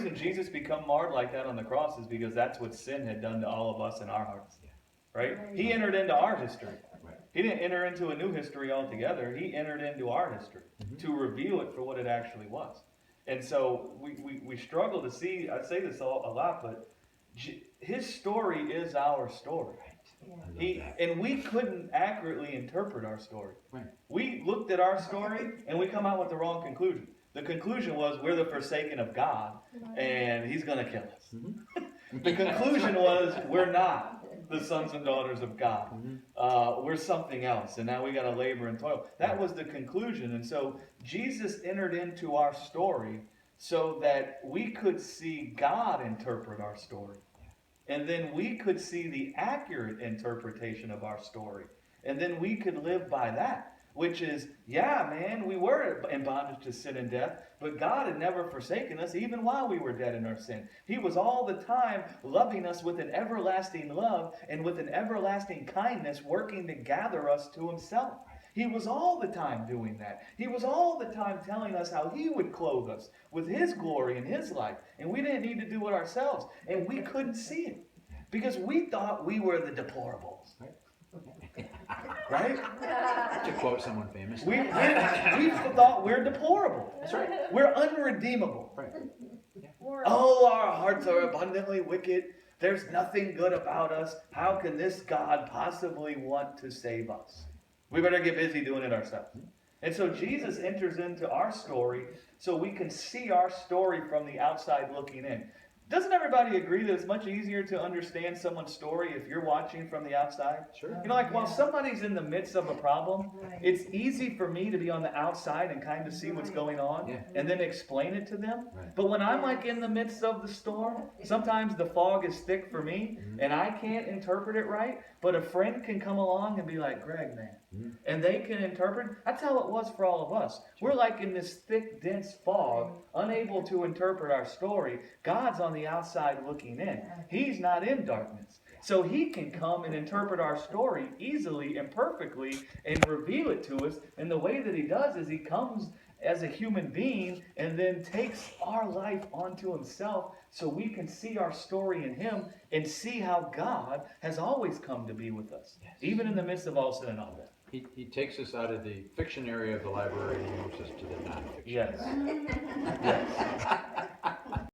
reason Jesus become marred like that on the cross is because that's what sin had done to all of us in our hearts. Right? He entered into our history. He didn't enter into a new history altogether. He entered into our history to reveal it for what it actually was. And so we struggle to see, I say this a lot, but his story is our story. And we couldn't accurately interpret our story. Right. We looked at our story and we come out with the wrong conclusion. The conclusion was we're the forsaken of God and he's going to kill us. The conclusion was we're not the sons and daughters of God. We're something else, and now we got to labor and toil. That was the conclusion. And so Jesus entered into our story so that we could see God interpret our story. And then we could see the accurate interpretation of our story. And then we could live by that. Which is, yeah, man, we were in bondage to sin and death, but God had never forsaken us even while we were dead in our sin. He was all the time loving us with an everlasting love and with an everlasting kindness, working to gather us to himself. He was all the time doing that. He was all the time telling us how he would clothe us with his glory and his light. And we didn't need to do it ourselves. And we couldn't see it because we thought we were the deplorables. Right? To quote someone famous. We thought we're deplorable. That's right. We're unredeemable. Right. Oh, our hearts are abundantly wicked. There's nothing good about us. How can this God possibly want to save us? We better get busy doing it ourselves. And so Jesus enters into our story so we can see our story from the outside looking in. Doesn't everybody agree that it's much easier to understand someone's story if you're watching from the outside? Sure. You know, like while somebody's in the midst of a problem, it's easy for me to be on the outside and kind of see what's going on and then explain it to them. Right. But when I'm like in the midst of the storm, sometimes the fog is thick for me and I can't interpret it right. But a friend can come along and be like, Greg, man. And they can interpret. That's how it was for all of us. We're like in this thick, dense fog, unable to interpret our story. God's on the outside looking in. He's not in darkness. So he can come and interpret our story easily and perfectly and reveal it to us. And the way that he does is he comes as a human being and then takes our life onto himself so we can see our story in him and see how God has always come to be with us, even in the midst of all sin and all that. He takes us out of the fiction area of the library and moves us to the non-fiction. Yes. area. Yes.